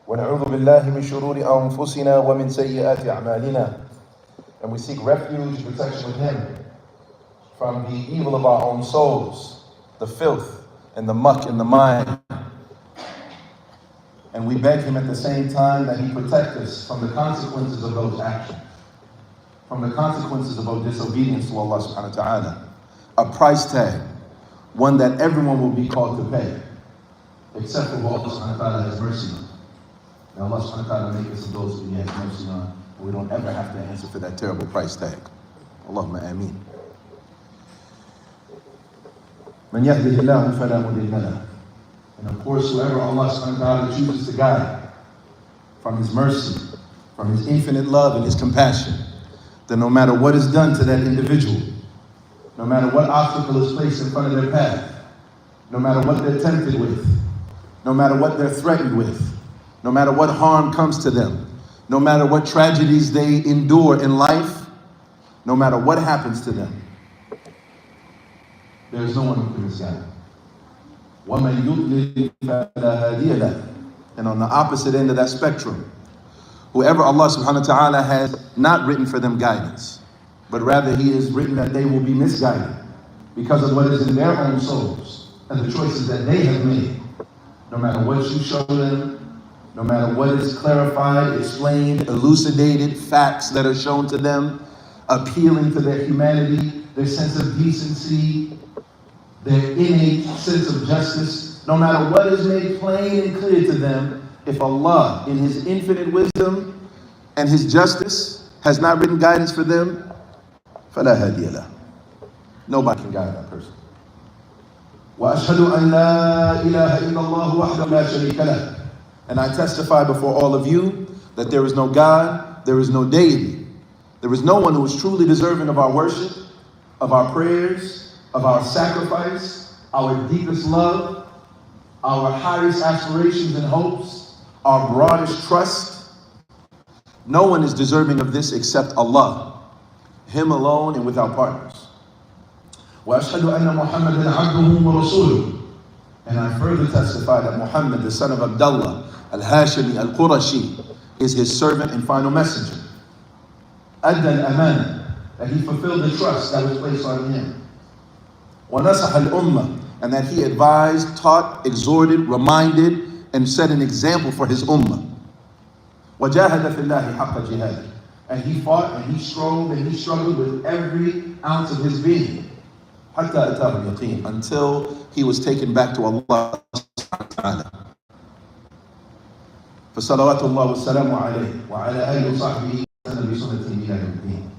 ونعوذ بالله من شرور أنفسنا ومن سيئات أعمالنا. And we seek refuge and protection with Him from the evil of our own souls, the filth and the muck in the mind. And we beg Him at the same time that He protect us from the consequences of those actions, from the consequences of our disobedience to Allah subhanahu wa ta'ala. A price tag, one that everyone will be called to pay, except for what Allah subhanahu wa ta'ala has mercy on. May Allah subhanahu wa ta'ala make us of those who He has mercy on, and we don't ever have to answer for that terrible price tag. Allahumma ameen. Man yahdihillahu fala mudilla lahu. And of course, whoever Allah subhanahu wa ta'ala chooses to guide from His mercy, from His infinite love and His compassion, then no matter what is done to that individual, no matter what obstacle is placed in front of their path, no matter what they're tempted with, no matter what they're threatened with, no matter what harm comes to them, no matter what tragedies they endure in life, no matter what happens to them, there is no one who can misguide them. وَمَنْ يُضْلِلْ فَلَا هَادِيَ لَهُ. And on the opposite end of that spectrum, whoever Allah subhanahu wa ta'ala has not written for them guidance, but rather He has written that they will be misguided because of what is in their own souls and the choices that they have made. No matter what you show them, no matter what is clarified, explained, elucidated, facts that are shown to them, appealing to their humanity, their sense of decency, their innate sense of justice, no matter what is made plain and clear to them, if Allah, in His infinite wisdom and His justice, has not written guidance for them, فَلَا هَادِيَ لَهُ. Nobody can guide that person. وَأَشْهَدُ أَنْ لَا إِلَهَ إِلَّا اللَّهُ وَحْدَهُ لَا شَرِيكَ لَهُ. And I testify before all of you that there is no God, there is no deity. There is no one who is truly deserving of our worship, of our prayers, of our sacrifice, our deepest love, our highest aspirations and hopes, our broadest trust. No one is deserving of this except Allah, Him alone and without partners. وَأَشْهَدُ أَنَّ مُحَمَّدًا عَبْدُهُ وَرَسُولُهُ. And I further testify that Muhammad, the son of Abdullah, al-Hashimi, al-Qurashi, is His servant and final messenger. أَدَّى الْأَمَانَ. That He fulfilled the trust that was placed on Him. وَنَصَحَ الْأُمَّةِ. And that He advised, taught, exhorted, reminded, and set an example for His ummah. وَجَاهَدَ فِي اللَّهِ حَقَّ جِهَادِهِ. And He fought and He strove and He struggled with every ounce of His being. حَتَّى أَتَاهُ الْيَقِينَ. Until He was taken back to Allah subhanahu wa ta'ala. فَصَلَوَاتُ اللَّهِ وَالسَّلَامُ عَلَيْهِ وَعَلَى آلِهِ وَصَحْبِهِ وَسَلَّمَ بِسُنَّتِهِ إِلَى يَوْمِ الدِّينِ.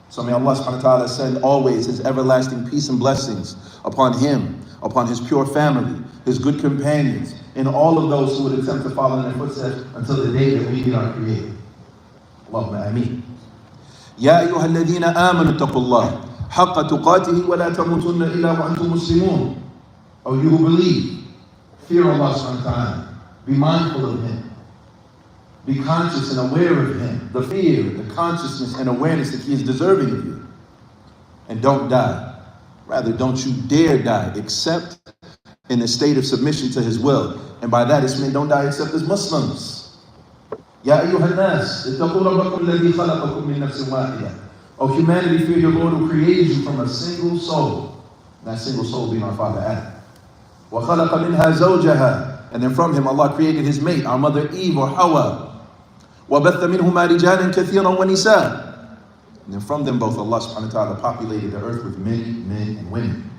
So may Allah subhanahu wa ta'ala send always His everlasting peace and blessings upon Him, upon His pure family, His good companions, and all of those who would attempt to follow in their footsteps until the day that we meet our Creator. Allahumma ameen. يَا أَيُّهَا الَّذِينَ آمَنُوا اتَّقُوا اللَّهَ حَقَّ تُقَاتِهِ وَلَا تَمُوتُنَّ إِلَّا وَأَنْتُمْ مُسْلِمُونَ. O you who believe, fear Allah subhanahu wa ta'ala. Be mindful of Him. Be conscious and aware of Him. The fear, the consciousness and awareness that He is deserving of you. And don't die. Rather, don't you dare die except in a state of submission to His will. And by that it's meant don't die except as Muslims. يَا أَيُّهَا النَّاسِ اتَّقُوا رَبَّكُمْ الَّذِي خَلَقَكُم مِّن نَّفْسٍ وَاحِدَةٍ. O humanity, fear your Lord who created you from a single soul. That single soul being our father Adam. وَخَلَقَ مِنْهَا زَوْجَهَا. And then from him Allah created his mate, our mother Eve or Hawa. وَبَثَّ مِنْهُمَا رِجَالًا كَثِيرًا وَنِسَاءً. And then from them both Allah subhanahu wa ta'ala populated the earth with many men and women.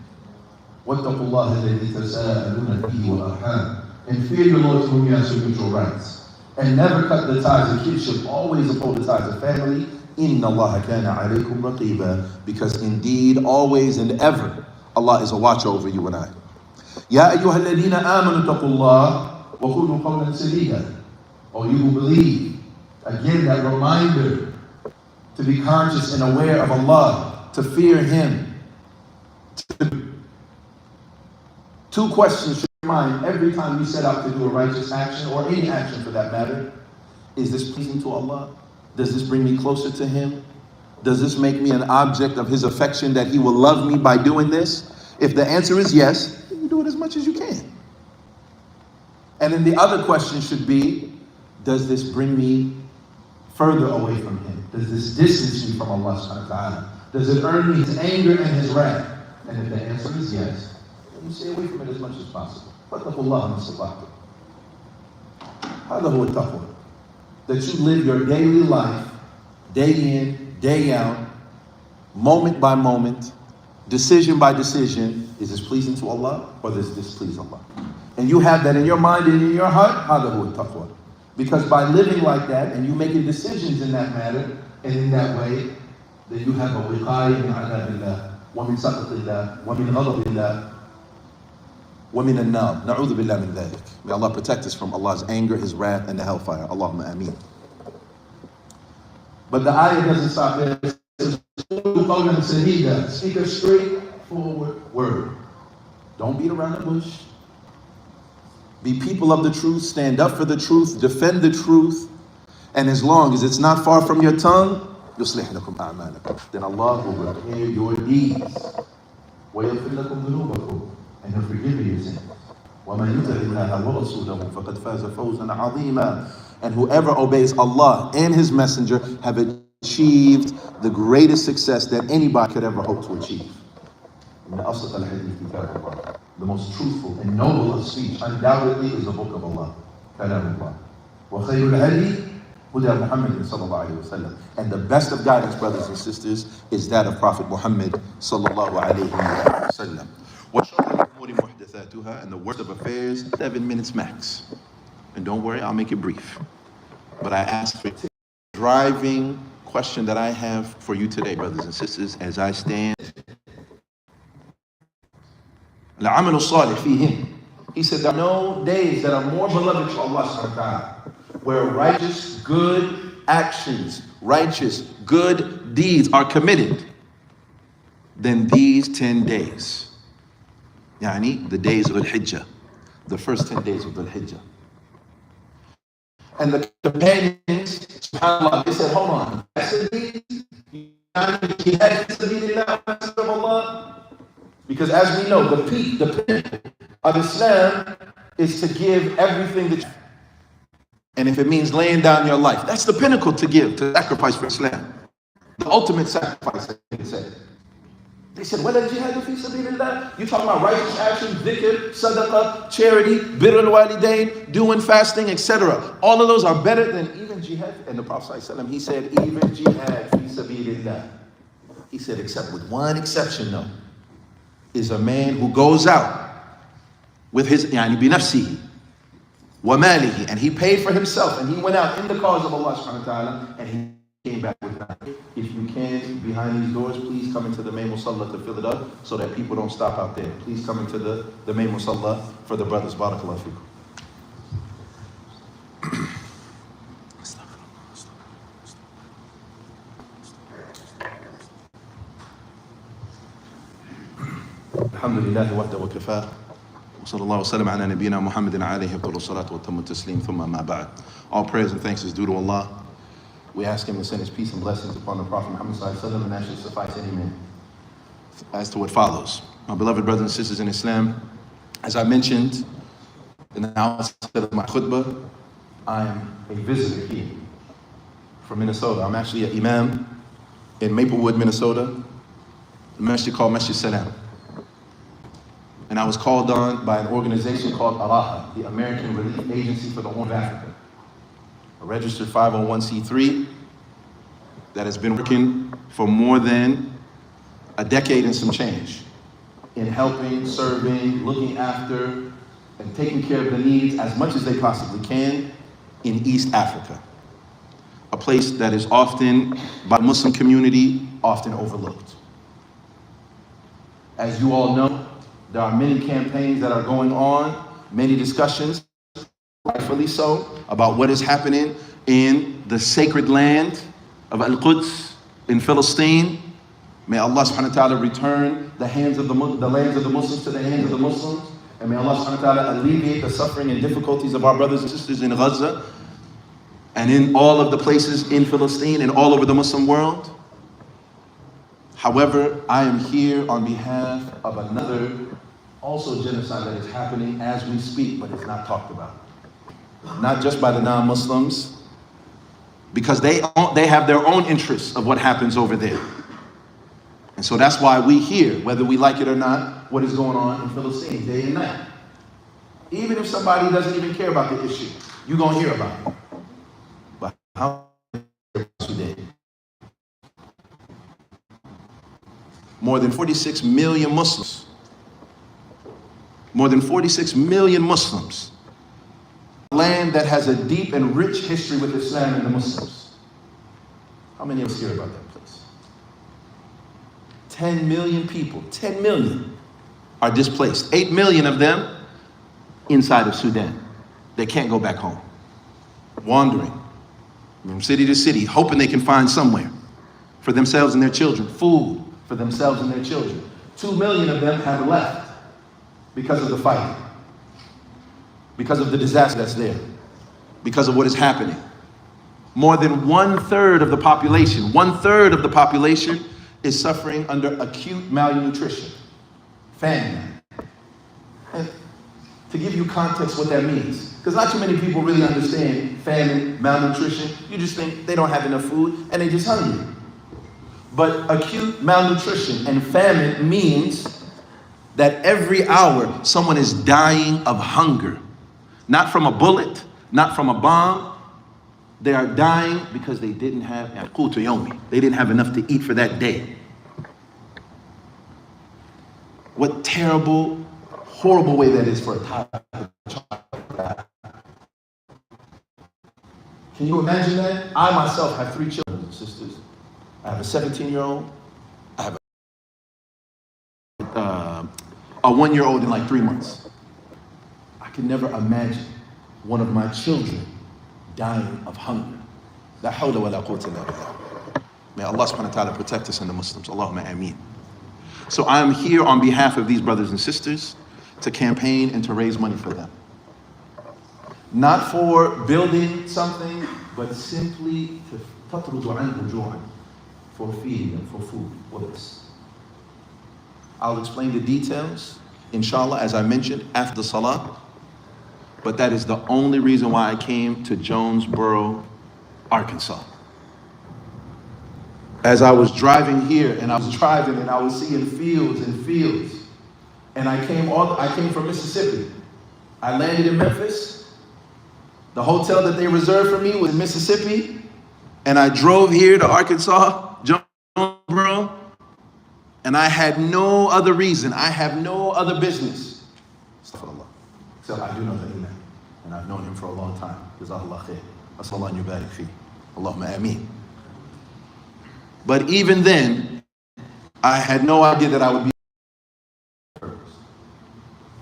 وَاتَّقُوا اللَّهَ الَّذِي تَسَاءَلُونَ بِهِ وَالْأَرْحَامَ. And fear your Lord to whom you have mutual rights. And never cut the ties of kinship, always uphold the ties of family. إِنَّ اللَّهَ كَانَ عَلَيْكُمْ رَقِيبًا. Because indeed, always and ever, Allah is a watch over you and I. يَا أَيُّهَا الَّذِينَ آمَنُوا اتَّقُوا اللَّهَ وَقُولُوا قَوْلًا سَدِيدًا. O you who believe, again that reminder to be conscious and aware of Allah, to fear Him. Two questions should be in mind every time you set out to do a righteous action, or any action for that matter. Is this pleasing to Allah? Does this bring me closer to Him? Does this make me an object of His affection that He will love me by doing this? If the answer is yes, then you do it as much as you can. And then the other question should be, Does this bring me further away from him? Does this distance me from Allah subhanahu wa ta'ala? Does it earn me his anger and his wrath? And if the answer is yes, then you stay away from it as much as possible. فَاتَّقُوا اللَّهَ مَا اسْتَطَعْتُمْ. هذا هو التقوى. That you live your daily life, day in, day out, moment by moment, decision by decision. Is this pleasing to Allah or does this displease Allah? And you have that in your mind and in your heart. هذا هو التقوى. Because by living like that and you making decisions in that matter and in that way, then you have a wiqaya min adab Allah, wa min saqat Allah, wa min ghadab Allah, wa min an-nar. Na'udhu billah min dhalik. May Allah protect us from Allah's anger, His wrath, and the hellfire. Allahumma ameen. But the ayah doesn't stop there. It says, speak a straightforward word. Don't beat around the bush. Be people of the truth, stand up for the truth, defend the truth, and as long as it's not far from your tongue, يُصْلِحْ لَكُمْ أَعْمَالَكُمْ. Then Allah will repair your deeds. وَيَغْفِرْ لَكُمْ ذُنُوبَكُمْ. And He'll forgive you your sins. وَمَنْ يُطِعِ اللَّهَ وَرَسُولَهُ فَقَدْ فَازَ فَوْزًا عَظِيمًا. And whoever obeys Allah and His Messenger have achieved the greatest success that anybody could ever hope to achieve. The most truthful and noble of speech undoubtedly is the book of Allah. Kalamullah. وَخَيْرُ الْهَدِي هُدَى مُحَمَّدٍ صَلَّى اللَّهُ عَلَيْهِ وَسَلَّمَ. And the best of guidance, brothers and sisters, is that of Prophet Muhammad sallallahu alayhi wa sallam. وَشَرَّ الْأُمُورِ مُحْدَثَاتُهَا. And the worst of affairs, 7 minutes max. And don't worry, I'll make it brief. But I ask for a driving question that I have for you today, brothers and sisters, as I stand. العمل الصالح فيهن. He said there are no days that are more beloved to Allah subhanahu wa ta'ala, where righteous, good actions, righteous, good deeds are committed than these 10 days. Yani, the days of Al-Hijjah, the first 10 days of Al-Hijjah. And the companions, subhanAllah, they said, hold on, that's a deed? You had to be of Allah? Because as we know, the peak, the pinnacle of Islam is to give everything that you have. And if it means laying down your life, that's the pinnacle to give, to sacrifice for Islam. The ultimate sacrifice, they said. They said, وَلَا الْجِهَادُ فِي سَبِيلِ اللَّهِ. You talking about righteous action, dhikr, sadaqah, charity, birr al-walidain, doing fasting, etc. All of those are better than even jihad. And the Prophet ﷺ, he said, even jihad fi sabilillah. He said, except with one exception though, is a man who goes out with his yani binafsihi wa malihi, and he paid for himself and he went out in the cause of Allah subhanahu wa ta'ala and he came back with nothing. If you can, behind these doors, please come into the main musalla to fill it up so that people don't stop out there. Please come into the main musalla for the brothers. Barakallahu fikum. الحمد لله وحده وكفاه وصلى الله وسلم على نبينا محمد عليه أفضل الصلاة وأتم التسليم ثم ما بعد. All praise and thanks is due to Allah. We ask Him to send His peace and blessings upon the Prophet Muhammad sallallahu alaihi wasallam, and that should suffice any man. As to what follows, my beloved brothers and sisters in Islam, as I mentioned in the outset of my khutbah, I am a visitor here from Minnesota. I'm actually an imam in Maplewood, Minnesota, a masjid called Masjid Salam. And I was called on by an organization called ARAHA, the American Relief Agency for the Horn of Africa, a registered 501c3 that has been working for more than a decade and some change in helping, serving, looking after, and taking care of the needs as much as they possibly can in East Africa, a place that is often, by the Muslim community, often overlooked. As you all know, there are many campaigns that are going on, many discussions, rightfully so, about what is happening in the sacred land of Al-Quds in Palestine. May Allah subhanahu wa ta'ala return the lands of the Muslims to the hands of the Muslims. And may Allah subhanahu wa ta'ala alleviate the suffering and difficulties of our brothers and sisters in Gaza and in all of the places in Palestine and all over the Muslim world. However, I am here on behalf of another also genocide that is happening as we speak, but it's not talked about. not just by the non-Muslims, because they have their own interests of what happens over there. And so that's why we hear, whether we like it or not, what is going on in Palestine day and night. Even if somebody doesn't even care about the issue, you're going to hear about it. But how today? More than 46 million Muslims. More than 46 million Muslims. A land that has a deep and rich history with Islam and the Muslims. How many of us hear about that place? 10 million people, 10 million are displaced. 8 million of them inside of Sudan. They can't go back home. Wandering from city to city, hoping they can find somewhere for themselves and their children, food for themselves and their children. 2 million of them have left because of the fight, because of the disaster that's there, because of what is happening. More than 1/3 of the population, 1/3 of the population is suffering under acute malnutrition, famine. And to give you context what that means, because not too many people really understand famine, malnutrition. You just think they don't have enough food and they're just hungry. But acute malnutrition and famine means that every hour someone is dying of hunger. Not from a bullet, not from a bomb. They are dying because they didn't have they didn't have enough to eat for that day. What terrible, horrible way that is for a child. Can you imagine that? I myself have 3 children and sisters. I have a 17-year-old. I have a 1-year-old in like 3 months. I can never imagine one of my children dying of hunger. La hawla wa la quwwata illa billah. May Allah subhanahu wa ta'ala protect us and the Muslims. Allahumma ameen. So I am here on behalf of these brothers and sisters to campaign and to raise money for them. Not for building something, but simply to for feeding them, for food, with us. I'll explain the details, inshallah, as I mentioned, after the salah. But that is the only reason why I came to Jonesboro, Arkansas. As I was driving here, and I was seeing fields and fields. And I came from Mississippi. I landed in Memphis. The hotel that they reserved for me was in Mississippi. And I drove here to Arkansas, Jonesboro. And I had no other reason. I have no other business. Astaghfirullah. Except I do know the Imam. And I've known him for a long time. Jazakallah khair. Asallahu an yubarik fi. Allahumma ameen. But even then, I had no idea that I would be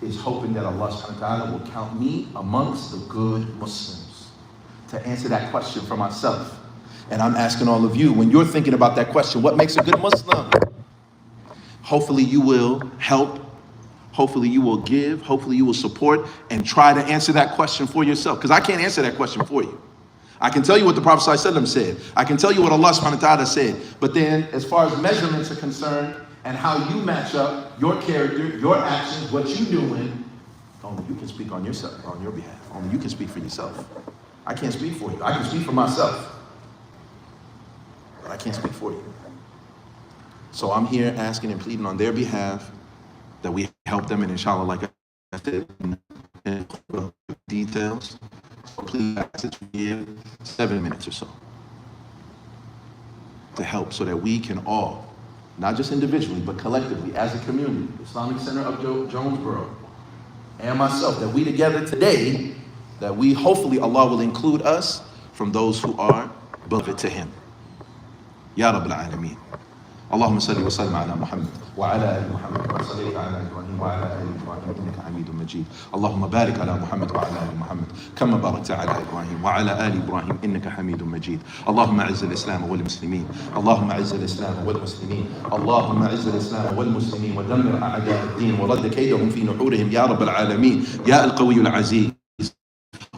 is hoping that Allah subhanahu wa ta'ala will count me amongst the good Muslims to answer that question for myself. And I'm asking all of you, when you're thinking about that question, what makes a good Muslim? Hopefully you will help, hopefully you will give, hopefully you will support, and try to answer that question for yourself. Because I can't answer that question for you. I can tell you what the Prophet ﷺ said. I can tell you what Allah subhanahu wa ta'ala said. But then, as far as measurements are concerned, and how you match up your character, your actions, what you're doing, only you can speak on yourself, on your behalf. Only you can speak for yourself. I can't speak for you. I can speak for myself. But I can't speak for you. So I'm here asking and pleading on their behalf that we help them, and inshallah, like I said, in details. So please ask that you give 7 minutes or so to help so that we can all, not just individually, but collectively, as a community, Islamic Center of Jonesboro, and myself, that we together today, that we hopefully Allah will include us from those who are beloved to Him. Ya Rabbil Alameen. اللهم صل وسلم على محمد وعلى ال محمد كما صليت على ابراهيم وعلى ال ابراهيم انك حميد مجيد اللهم بارك على محمد وعلى ال محمد كما باركت على ابراهيم وعلى ال ابراهيم انك حميد مجيد اللهم اعز الاسلام والمسلمين اللهم اعز الاسلام والمسلمين اللهم اعز الاسلام والمسلمين ودمر اعداء الدين ورد كيدهم في نحورهم يا رب العالمين يا القوي العزيز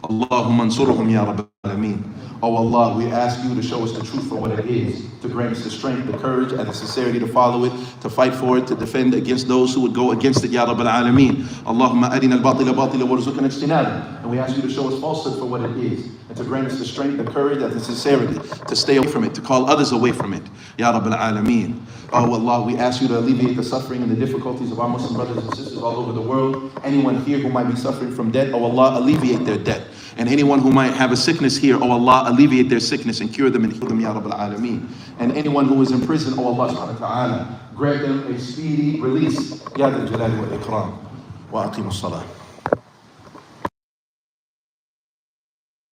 اللهم انصرهم يا رب Alameen. Oh Allah, we ask you to show us the truth for what it is, to grant us the strength, the courage, and the sincerity to follow it, to fight for it, to defend against those who would go against it, Ya Rabbal Alameen. Allahumma arina al-batila batila warzuqna ijtinaba. And we ask you to show us falsehood for what it is, and to grant us the strength, the courage, and the sincerity to stay away from it, to call others away from it, Ya Rabbal Alameen. Oh Allah, we ask you to alleviate the suffering and the difficulties of our Muslim brothers and sisters all over the world. Anyone here who might be suffering from debt, oh Allah, alleviate their debt. And anyone who might have a sickness here, oh Allah, alleviate their sickness and cure them and heal them, Ya Rabbal Alameen. And anyone who is in prison, oh Allah subhanahu wa ta'ala, grant them a speedy release. Ya Dhal Jalali wal Ikram. Wa aqimus salah.